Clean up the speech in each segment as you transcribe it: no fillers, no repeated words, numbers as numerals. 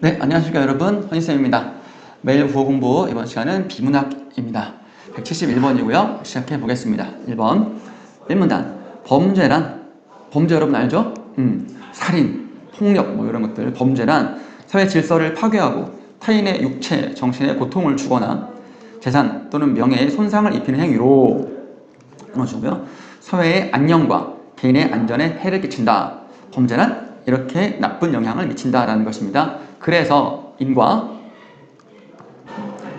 네, 안녕하십니까 여러분, 허니쌤입니다. 매일 국어 공부, 이번 시간은 비문학입니다. 171번이고요. 시작해 보겠습니다. 1번 1문단 범죄란, 범죄 여러분 알죠? 살인, 폭력 뭐 이런 것들. 범죄란 사회 질서를 파괴하고 타인의 육체, 정신에 고통을 주거나 재산 또는 명예에 손상을 입히는 행위로 끊어주고요. 사회의 안녕과 개인의 안전에 해를 끼친다. 범죄란 이렇게 나쁜 영향을 미친다라는 것입니다. 그래서 인과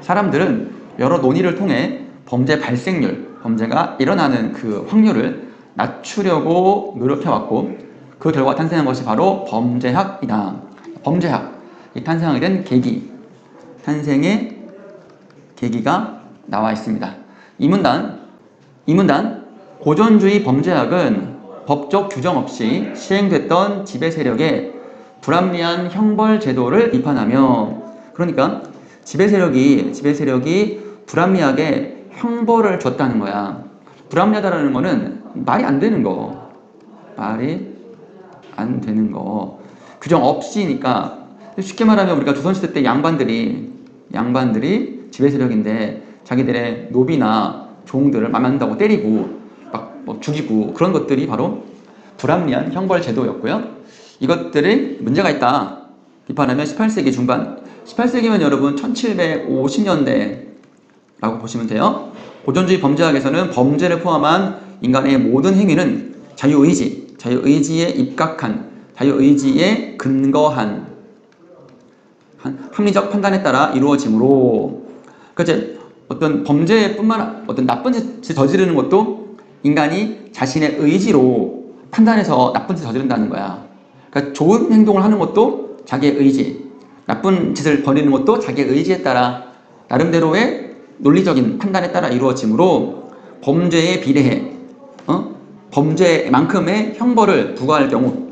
사람들은 여러 논의를 통해 범죄 발생률, 범죄가 일어나는 그 확률을 낮추려고 노력해왔고 그 결과 탄생한 것이 바로 범죄학이다. 범죄학, 이 탄생하게 된 계기, 탄생의 계기가 나와 있습니다. 이 문단 고전주의 범죄학은 법적 규정 없이 시행됐던 지배 세력의 불합리한 형벌 제도를 비판하며, 그러니까 지배 세력이 불합리하게 형벌을 줬다는 거야. 불합리하다라는 거는 말이 안 되는 거. 규정 없이니까. 쉽게 말하면 우리가 조선시대 때 양반들이 지배 세력인데 자기들의 노비나 종들을 맘 안 든다고 때리고 막 죽이고 그런 것들이 바로 불합리한 형벌 제도였고요. 이것들이 문제가 있다 비판하면 18세기 중반, 18세기면 여러분 1750년대라고 보시면 돼요. 고전주의 범죄학에서는 범죄를 포함한 인간의 모든 행위는 자유의지에 입각한, 자유의지에 근거한 합리적 판단에 따라 이루어지므로, 그러니까 어떤 범죄뿐만 어떤 나쁜 짓을 저지르는 것도 인간이 자신의 의지로 판단해서 나쁜 짓을 저지른다는 거야. 그러니까 좋은 행동을 하는 것도 자기의 의지, 나쁜 짓을 벌이는 것도 자기의 의지에 따라 나름대로의 논리적인 판단에 따라 이루어지므로 범죄에 비례해 범죄만큼의 형벌을 부과할 경우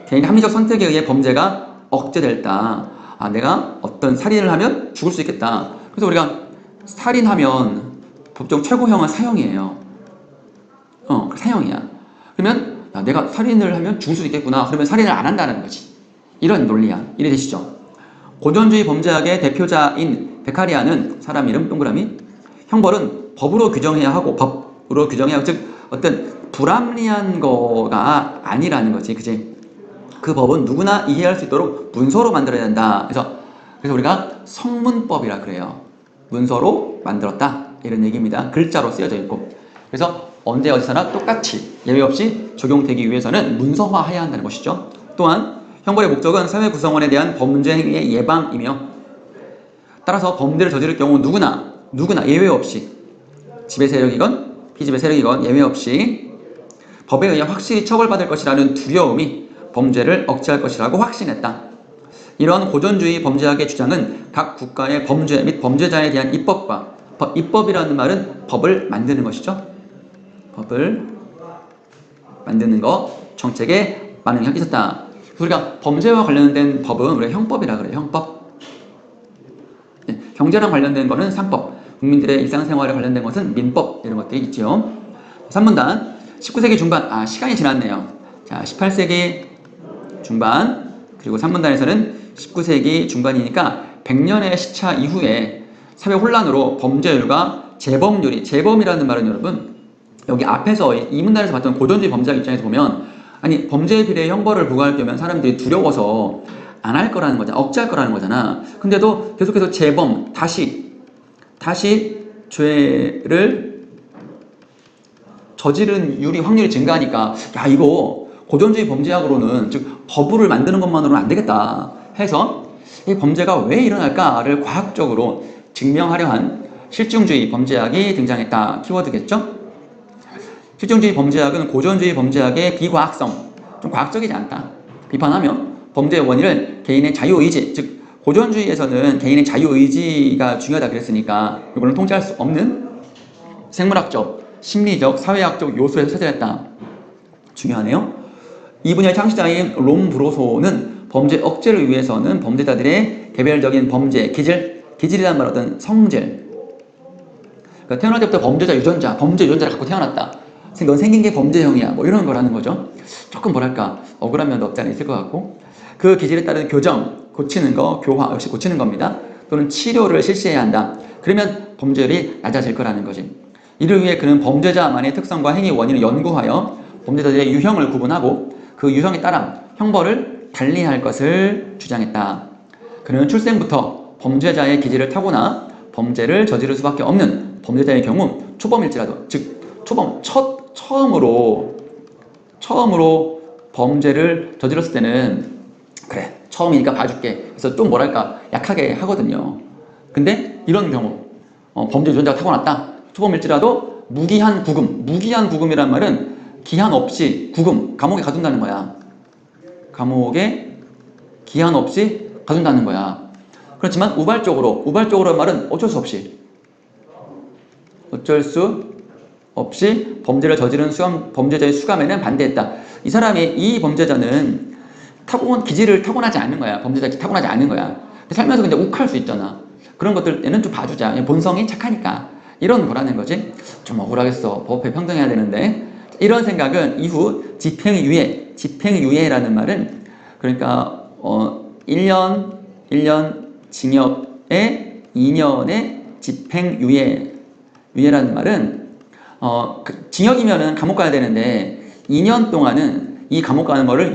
개인의 합리적 선택에 의해 범죄가 억제됐다. 내가 어떤 살인을 하면 죽을 수 있겠다. 그래서 우리가 살인하면 법정 최고형은 사형이에요. 사형이야. 그러면 내가 살인을 하면 죽을 수 있겠구나. 그러면 살인을 안 한다는 거지. 이런 논리야. 이해되시죠? 고전주의 범죄학의 대표자인 베카리아는, 사람 이름 동그라미, 형벌은 법으로 규정해야 하고, 즉 어떤 불합리한 거가 아니라는 거지. 그지? 그 법은 누구나 이해할 수 있도록 문서로 만들어야 된다. 그래서 우리가 성문법이라 그래요. 문서로 만들었다. 이런 얘기입니다. 글자로 쓰여져 있고. 그래서 언제 어디서나 똑같이 예외 없이 적용되기 위해서는 문서화해야 한다는 것이죠. 또한 형벌의 목적은 사회 구성원에 대한 범죄 행위의 예방이며, 따라서 범죄를 저지를 경우 누구나 예외 없이 지배 세력이건 피지배 세력이건 예외 없이 법에 의해 확실히 처벌받을 것이라는 두려움이 범죄를 억제할 것이라고 확신했다. 이러한 고전주의 범죄학의 주장은 각 국가의 범죄 및 범죄자에 대한 입법과, 입법이라는 말은 법을 만드는 것이죠. 법을 만드는 것, 정책에 많은 영향이 있었다. 우리가 범죄와 관련된 법은 우리가 형법이라 그래요. 형법. 경제랑 관련된 거는 상법, 국민들의 일상생활에 관련된 것은 민법, 이런 것들이 있죠. 3문단 19세기 중반, 시간이 지났네요. 자, 18세기 중반, 그리고 3문단에서는 19세기 중반이니까 100년의 시차 이후에 사회 혼란으로 범죄율과 재범이라는 말은 여러분, 여기 앞에서 이 문단에서 봤던 고전주의 범죄학 입장에서 보면, 아니 범죄에 비례해 형벌을 부과할 경우면 사람들이 두려워서 안 할 거라는 거잖아. 억제할 거라는 거잖아. 근데도 계속해서 재범, 다시 죄를 저지른 확률이 증가하니까, 야, 이거 고전주의 범죄학으로는, 즉 법을 만드는 것만으로는 안 되겠다 해서 이 범죄가 왜 일어날까를 과학적으로 증명하려 한 실증주의 범죄학이 등장했다. 키워드겠죠? 실증주의 범죄학은 고전주의 범죄학의 비과학성, 좀 과학적이지 않다. 비판하며 범죄의 원인을 개인의 자유의지, 즉 고전주의에서는 개인의 자유의지가 중요하다 그랬으니까 이거는 통제할 수 없는 생물학적, 심리적, 사회학적 요소에서 찾아냈다. 중요하네요. 이 분야의 창시자인 롬브로소는 범죄 억제를 위해서는 범죄자들의 개별적인 범죄, 기질이라는 말, 어떤 성질, 그러니까 태어날 때부터 범죄 유전자를 갖고 태어났다. 넌 생긴 게 범죄형이야. 뭐 이런 거라는 거죠. 조금 억울한 면도 없지 않아 있을 것 같고, 그 기질에 따른 교정, 고치는 거, 교화 역시 고치는 겁니다. 또는 치료를 실시해야 한다. 그러면 범죄율이 낮아질 거라는 거지. 이를 위해 그는 범죄자만의 특성과 행위 원인을 연구하여 범죄자들의 유형을 구분하고 그 유형에 따라 형벌을 달리할 것을 주장했다. 그는 출생부터 범죄자의 기질을 타고나 범죄를 저지를 수밖에 없는 범죄자의 경우 초범일지라도, 즉 처음으로 범죄를 저질렀을 때는 그래 처음이니까 봐줄게. 그래서 좀 뭐랄까 약하게 하거든요. 근데 이런 경우 범죄 유전자가 타고났다. 초범일지라도 무기한 구금. 무기한 구금이란 말은 기한 없이 구금, 감옥에 가둔다는 거야. 감옥에 기한 없이 가둔다는 거야. 그렇지만 우발적으로란 말은 어쩔 수 없이 범죄를 저지른 범죄자의 수감에는 반대했다. 이 범죄자는 기질을 타고나지 않는 거야. 범죄자 타고나지 않는 거야. 살면서 근데 욱할 수 있잖아. 그런 것들에는 좀 봐주자. 본성이 착하니까. 이런 거라는 거지. 좀 억울하겠어. 법에 평등해야 되는데. 이런 생각은 이후 집행유예라는 말은 그러니까 1년 징역에 2년의 집행유예라는 말은 징역이면은 감옥 가야 되는데 2년 동안은 이 감옥 가는 거를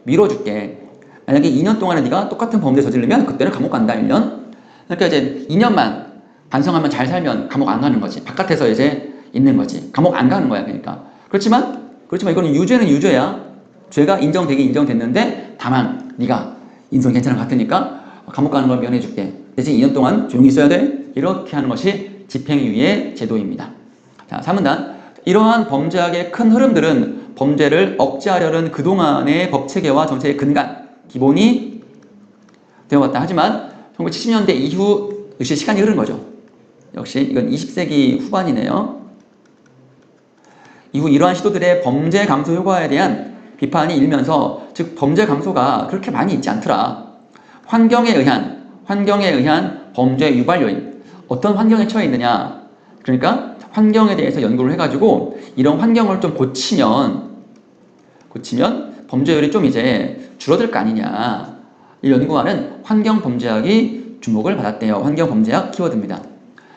미뤄줄게. 만약에 2년 동안에 네가 똑같은 범죄 저지르면 그때는 감옥 간다 1년. 그러니까 이제 2년만 반성하면 잘 살면 감옥 안 가는 거지. 바깥에서 이제 있는 거지. 감옥 안 가는 거야. 그러니까. 그렇지만 이거는 유죄는 유죄야. 죄가 인정됐는데 다만 네가 인성 괜찮은 것 같으니까 감옥 가는 걸 면해줄게. 대신 2년 동안 조용히 있어야 돼. 이렇게 하는 것이 집행유예 제도입니다. 자, 3문단. 이러한 범죄학의 큰 흐름들은 범죄를 억제하려는 그동안의 법체계와 정책의 기본이 되어왔다. 하지만 1970년대 이후 역시 시간이 흐른 거죠. 역시 이건 20세기 후반이네요. 이후 이러한 시도들의 범죄 감소 효과에 대한 비판이 일면서, 즉 범죄 감소가 그렇게 많이 있지 않더라. 환경에 의한 범죄 유발 요인. 어떤 환경에 처해 있느냐. 그러니까 환경에 대해서 연구를 해가지고 이런 환경을 좀 고치면 범죄율이 좀 이제 줄어들 거 아니냐. 이 연구하는 환경범죄학이 주목을 받았대요. 환경범죄학 키워드입니다.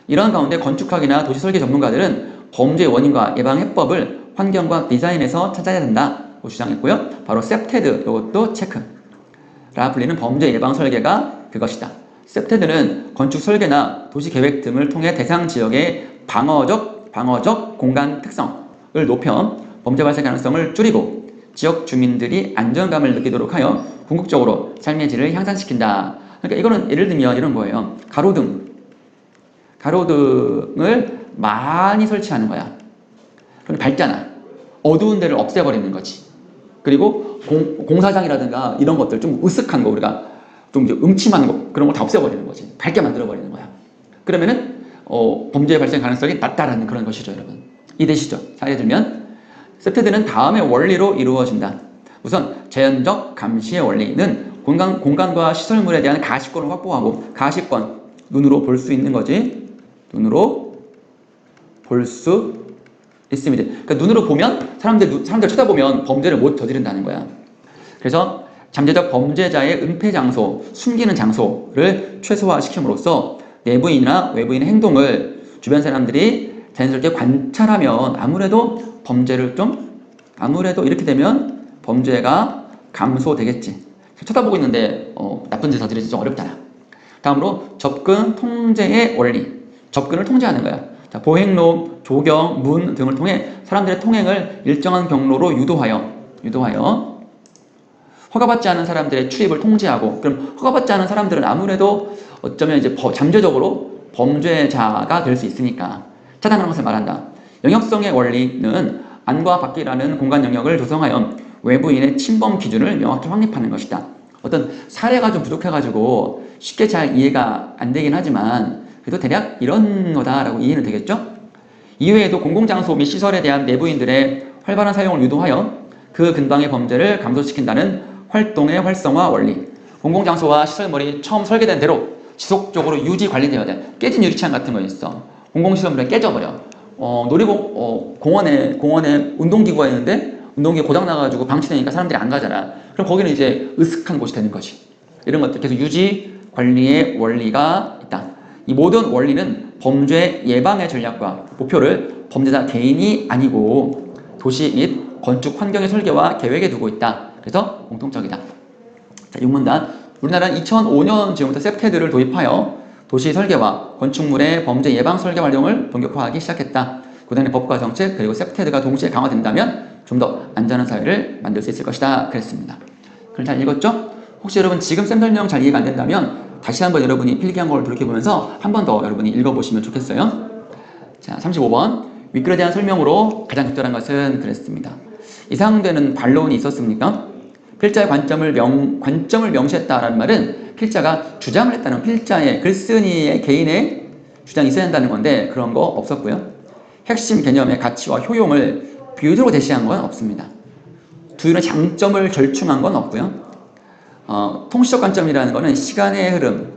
이런 가운데 건축학이나 도시설계 전문가들은 범죄의 원인과 예방 해법을 환경과 디자인에서 찾아야 된다고 주장했고요. 바로 셉테드, 이것도 체크라 불리는 범죄 예방 설계가 그것이다. 셉테드는 건축 설계나 도시 계획 등을 통해 대상 지역의 방어적 공간 특성을 높여 범죄 발생 가능성을 줄이고 지역 주민들이 안정감을 느끼도록 하여 궁극적으로 삶의 질을 향상시킨다. 그러니까 이거는 예를 들면 이런 거예요. 가로등을 많이 설치하는 거야. 그럼 밝잖아. 어두운 데를 없애버리는 거지. 그리고 공사장이라든가 이런 것들 좀 으슥한 거, 우리가 좀 음침한 거, 그런 걸 다 없애버리는 거지. 밝게 만들어버리는 거야. 그러면은 범죄 발생 가능성이 낮다라는 그런 것이죠, 여러분. 이해되시죠? 자, 예를 들면 셉테드는 다음의 원리로 이루어진다. 우선 제한적 감시의 원리는 공간과 시설물에 대한 가시권을 확보하고, 가시권, 눈으로 볼 수 있는 거지. 눈으로 볼 수 있습니다. 그러니까 눈으로 보면 사람들 쳐다보면 범죄를 못 저지른다는 거야. 그래서 잠재적 범죄자의 은폐 장소, 숨기는 장소를 최소화시킴으로써 내부인이나 외부인의 행동을 주변 사람들이 자연스럽게 관찰하면 아무래도 이렇게 되면 범죄가 감소되겠지. 쳐다보고 있는데 나쁜 짓 저지르기 좀 어렵잖아. 다음으로 접근 통제의 원리. 접근을 통제하는 거야. 자, 보행로, 조경, 문 등을 통해 사람들의 통행을 일정한 경로로 유도하여 허가받지 않은 사람들의 출입을 통제하고, 그럼 허가받지 않은 사람들은 아무래도 어쩌면 이제 잠재적으로 범죄자가 될 수 있으니까 차단하는 것을 말한다. 영역성의 원리는 안과 밖이라는 공간 영역을 조성하여 외부인의 침범 기준을 명확히 확립하는 것이다. 어떤 사례가 좀 부족해가지고 쉽게 잘 이해가 안 되긴 하지만 그래도 대략 이런 거다라고 이해는 되겠죠? 이외에도 공공장소 및 시설에 대한 내부인들의 활발한 사용을 유도하여 그 근방의 범죄를 감소시킨다는 활동의 활성화 원리. 공공장소와 시설물이 처음 설계된 대로 지속적으로 유지 관리되어야 돼. 깨진 유리창 같은 거 있어. 공공시설물에 깨져버려. 공원에 운동기구가 있는데 운동기구 고장 나가지고 방치되니까 사람들이 안 가잖아. 그럼 거기는 이제 으슥한 곳이 되는 거지. 이런 것들 계속 유지, 관리의 원리가 있다. 이 모든 원리는 범죄 예방의 전략과 목표를 범죄자 개인이 아니고 도시 및 건축 환경의 설계와 계획에 두고 있다. 그래서 공통적이다. 자, 6문단. 우리나라는 2005년 즈음부터 셉테드를 도입하여 도시 설계와 건축물의 범죄 예방 설계 활동을 본격화하기 시작했다. 구단의 법과 정책 그리고 셉테드가 동시에 강화된다면 좀 더 안전한 사회를 만들 수 있을 것이다. 그랬습니다. 그걸 잘 읽었죠? 혹시 여러분 지금 쌤 설명 잘 이해가 안 된다면 다시 한번 여러분이 필기한 걸 돌이켜보면서 한 번 더 여러분이 읽어보시면 좋겠어요. 자, 35번. 윗글에 대한 설명으로 가장 적절한 것은 그랬습니다. 이상되는 반론이 있었습니까? 필자의 관점을 명시했다라는 말은 필자가 주장을 했다는 필자의 글쓴이의 개인의 주장이 있어야 한다는 건데 그런 거 없었고요. 핵심 개념의 가치와 효용을 비유적으로 제시한 건 없습니다. 두유의 장점을 절충한 건 없고요. 통시적 관점이라는 것은 시간의 흐름.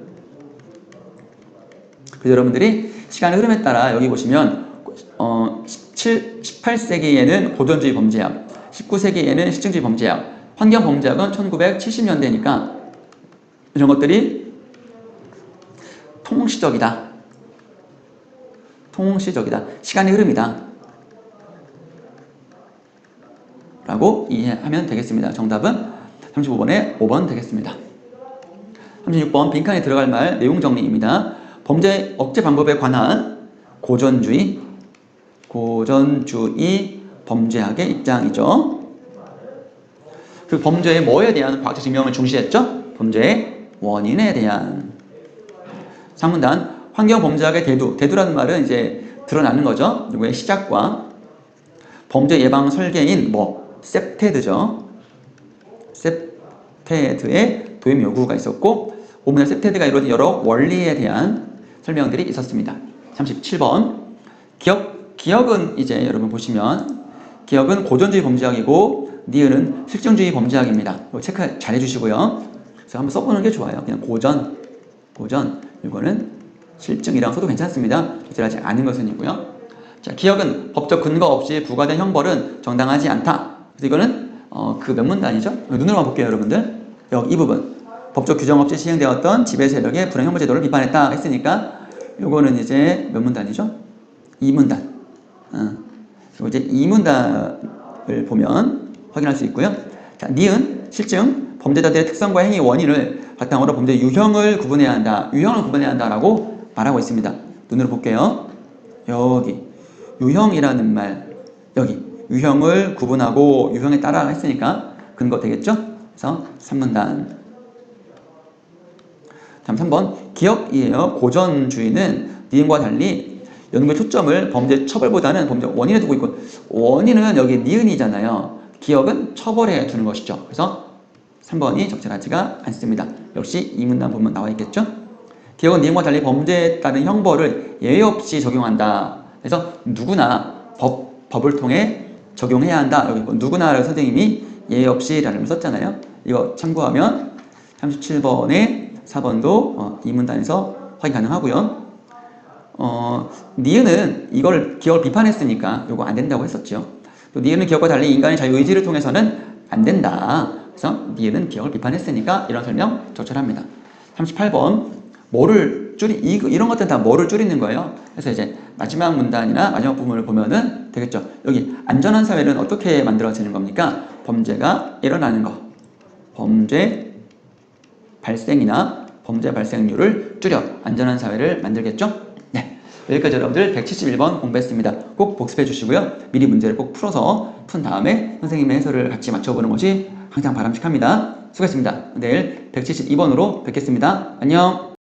그래서 여러분들이 시간의 흐름에 따라 여기 보시면 18세기에는 고전주의 범죄학, 19세기에는 실증주의 범죄학, 환경범죄학은 1970년대니까 이런 것들이 통시적이다. 통시적이다. 시간의 흐름이다. 라고 이해하면 되겠습니다. 정답은 35번에 5번 되겠습니다. 36번 빈칸에 들어갈 말 내용 정리입니다. 범죄 억제 방법에 관한 고전주의 범죄학의 입장이죠. 그 범죄의 뭐에 대한 과학적 증명을 중시했죠? 범죄의 원인에 대한. 3문단 환경범죄학의 대두라는 말은 이제 드러나는 거죠. 누구의 시작과 범죄 예방 설계인 셉테드죠. 셉테드의 도입 요구가 있었고 오문의 셉테드가 이루어진 여러 원리에 대한 설명들이 있었습니다. 37번 기억은 이제 여러분 보시면 기억은 고전주의 범죄학이고 니은은 실증주의 범죄학입니다. 이거 체크 잘 해주시고요. 그래서 한번 써보는 게 좋아요. 그냥 고전 이거는 실증이랑 써도 괜찮습니다. 적절하지 않은 것은이고요. 자, 기억은 법적 근거 없이 부과된 형벌은 정당하지 않다. 그래서 이거는 그 몇 문단이죠? 눈으로만 볼게요, 여러분들. 여기 이 부분. 법적 규정 없이 시행되었던 지배 세력의 불행 형벌 제도를 비판했다 했으니까 요거는 이제 몇 문단이죠? 2문단. 그리고 이제 2문단을 보면 확인할 수 있고요. 자, 니은 실증 범죄자들의 특성과 행위 원인을 바탕으로 범죄 유형을 구분해야 한다. 유형을 구분해야 한다라고 말하고 있습니다. 눈으로 볼게요. 여기 유형이라는 말 여기 유형을 구분하고 유형에 따라 했으니까 근거 되겠죠? 그래서 3문단. 다음 3번 기억이에요. 고전주의는 니은과 달리 연구의 초점을 범죄 처벌보다는 범죄 원인에 두고 있고 원인은 여기 니은이잖아요. 기억은 처벌에 두는 것이죠. 그래서 3번이 적절하지가 않습니다. 역시 이 문단 보면 나와 있겠죠? 기억은 니은과 달리 범죄에 따른 형벌을 예외 없이 적용한다. 그래서 누구나 법을 통해 적용해야 한다. 여기 누구나라고 선생님이 예외 없이 라는 걸 썼잖아요. 이거 참고하면 37번에 4번도 이 문단에서 확인 가능하고요. 니은은 이걸 기억을 비판했으니까 이거 안 된다고 했었죠. 또 니은은 기억과 달리 인간의 자유의지를 통해서는 안 된다. 그래서 니은은 기억을 비판했으니까 이런 설명 적절합니다. 38번 뭐를 이런 것들은 다 뭐를 줄이는 거예요. 그래서 이제 마지막 문단이나 마지막 부분을 보면은 되겠죠. 여기 안전한 사회는 어떻게 만들어지는 겁니까? 범죄가 일어나는 거. 범죄 발생이나 범죄 발생률을 줄여 안전한 사회를 만들겠죠? 네. 여기까지 여러분들 171번 공부했습니다. 꼭 복습해 주시고요. 미리 문제를 꼭 풀어서 푼 다음에 선생님의 해설을 같이 맞춰보는 것이 항상 바람직합니다. 수고했습니다. 내일 172번으로 뵙겠습니다. 안녕.